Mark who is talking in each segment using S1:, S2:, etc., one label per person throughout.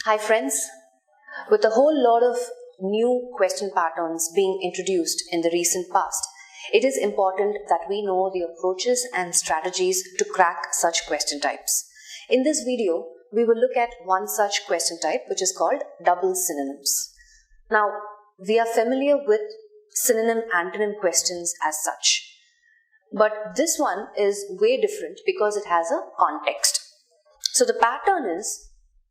S1: Hi friends, with a whole lot of new question patterns being introduced in the recent past, it is important that we know the approaches and strategies to crack such question types. In this video, we will look at one such question type which is called double synonyms. Now, we are familiar with synonym-antonym questions as such. But this one is way different because it has a context. So the pattern is,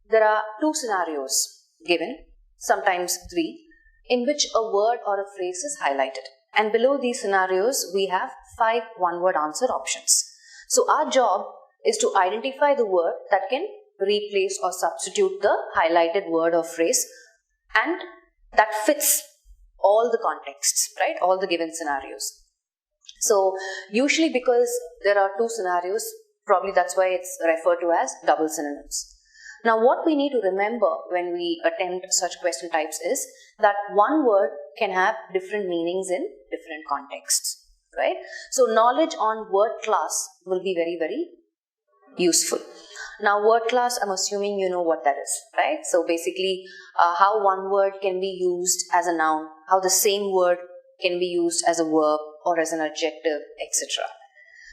S1: there are two scenarios given, sometimes three, in which a word or a phrase is highlighted. And below these scenarios, we have 5 one-word answer options. So our job is to identify the word that can replace or substitute the highlighted word or phrase and that fits all the contexts, right? All the given scenarios. So usually because there are two scenarios, probably that's why it's referred to as double synonyms. Now what we need to remember when we attempt such question types is that one word can have different meanings in different contexts, right? So knowledge on word class will be very, very useful. Now word class, I'm assuming you know what that is, right? So basically how one word can be used as a noun, how the same word can be used as a verb or as an adjective, etc.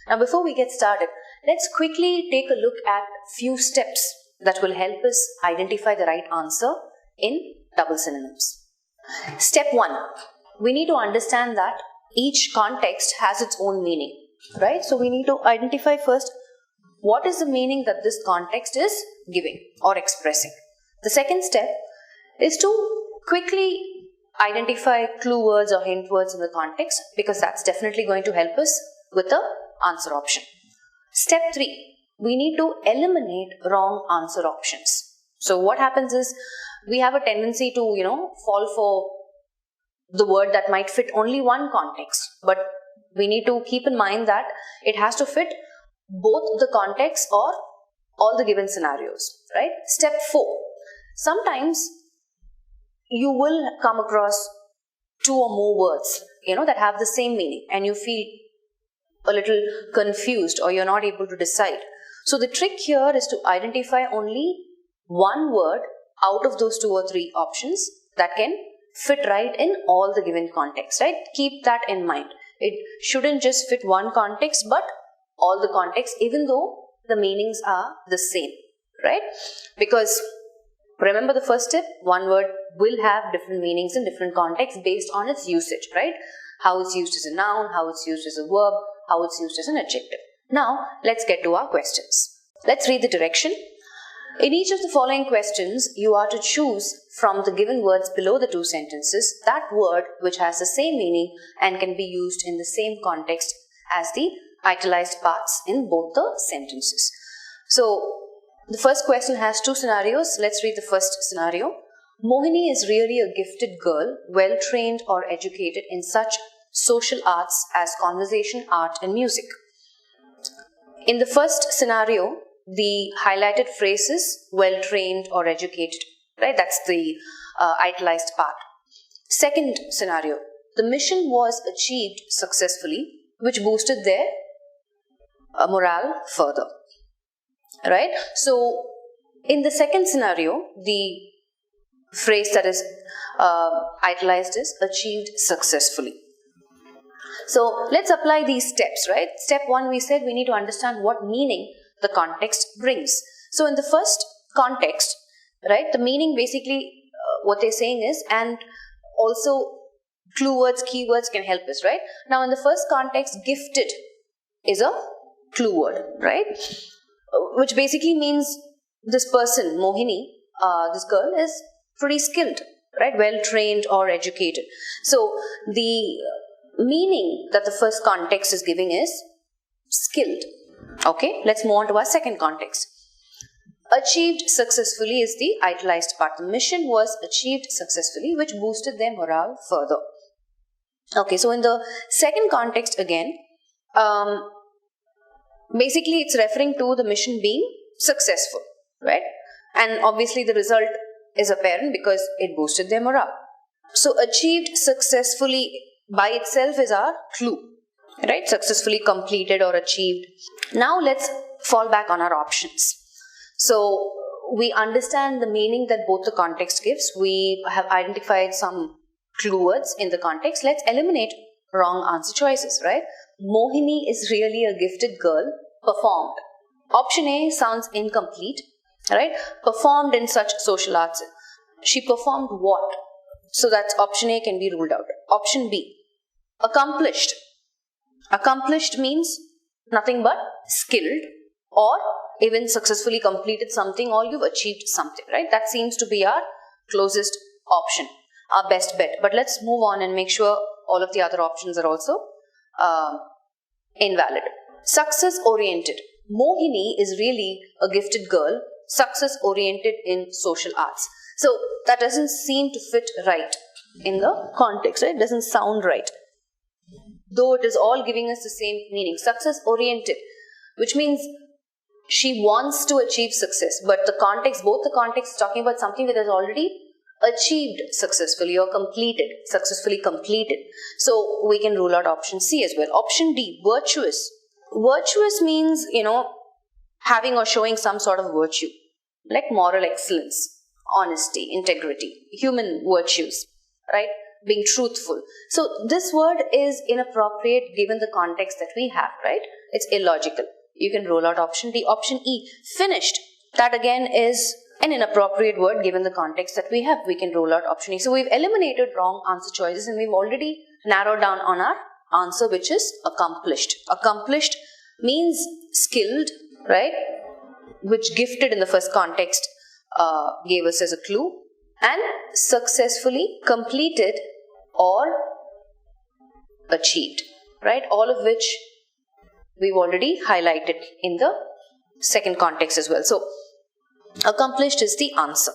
S1: Now before we get started, let's quickly take a look at few steps that will help us identify the right answer in double synonyms. Step 1. We need to understand that each context has its own meaning, right? So we need to identify first what is the meaning that this context is giving or expressing. The second step is to quickly identify clue words or hint words in the context, because that's definitely going to help us with the answer option. Step 3. We need to eliminate wrong answer options. So what happens is we have a tendency to, fall for the word that might fit only one context. But we need to keep in mind that it has to fit both the context or all the given scenarios, right? Step 4. Sometimes you will come across 2 or more words, that have the same meaning and you feel a little confused or you're not able to decide. So the trick here is to identify only one word out of those 2 or 3 options that can fit right in all the given context, right? Keep that in mind. It shouldn't just fit one context, but all the context, even though the meanings are the same, right? Because remember the first tip, one word will have different meanings in different contexts based on its usage, right? How it's used as a noun, how it's used as a verb, how it's used as an adjective. Now, let's get to our questions. Let's read the direction. In each of the following questions, you are to choose from the given words below the 2 sentences that word which has the same meaning and can be used in the same context as the italicized parts in both the sentences. So, the first question has 2 scenarios. Let's read the first scenario. Mohini is really a gifted girl, well trained or educated in such social arts as conversation, art and music. In the first scenario, the highlighted phrase is well trained or educated, right? That's the italicized part. Second scenario, the mission was achieved successfully, which boosted their morale further, right? So in the second scenario, the phrase that is italicized is achieved successfully. So let's apply these steps, right? Step 1, we said we need to understand what meaning the context brings. So in the first context, right, the meaning basically what they're saying is, and also clue words, keywords can help us, right? Now in the first context, gifted is a clue word, right? Which basically means this person, Mohini, this girl is pretty skilled, right? Well trained or educated. So the meaning that the first context is giving is skilled. Okay, let's move on to our second context. Achieved successfully is the italicized part. The mission was achieved successfully, which boosted their morale further. Okay, so in the second context again, basically it's referring to the mission being successful, right? And obviously the result is apparent because it boosted their morale. So achieved successfully by itself is our clue, right? Successfully completed or achieved. Now let's fall back on our options. So we understand the meaning that both the context gives. We have identified some clue words in the context. Let's eliminate wrong answer choices, right? Mohini is really a gifted girl, performed. Option A sounds incomplete, right? Performed in such social arts. She performed what? So that's option A can be ruled out. Option B, accomplished. Accomplished means nothing but skilled or even successfully completed something, or you've achieved something, right? That seems to be our closest option, our best bet. But let's move on and make sure all of the other options are also invalid. Success oriented. Mohini is really a gifted girl, success oriented in social arts. So that doesn't seem to fit right in the context, right? It doesn't sound right. Though it is all giving us the same meaning. Success oriented, which means she wants to achieve success, but the context, both the contexts talking about something that is already achieved successfully or completed, successfully completed. So we can rule out option C as well. Option D, virtuous. Virtuous means, having or showing some sort of virtue, like moral excellence, honesty, integrity, human virtues, right? Being truthful. So this word is inappropriate given the context that we have, right? It's illogical. You can rule out option D. Option E, finished. That again is an inappropriate word given the context that we have. We can rule out option E. So we've eliminated wrong answer choices and we've already narrowed down on our answer, which is accomplished. Accomplished means skilled, right? Which gifted in the first context gave us as a clue. And successfully completed or achieved, right? All of which we've already highlighted in the second context as well. So accomplished is the answer.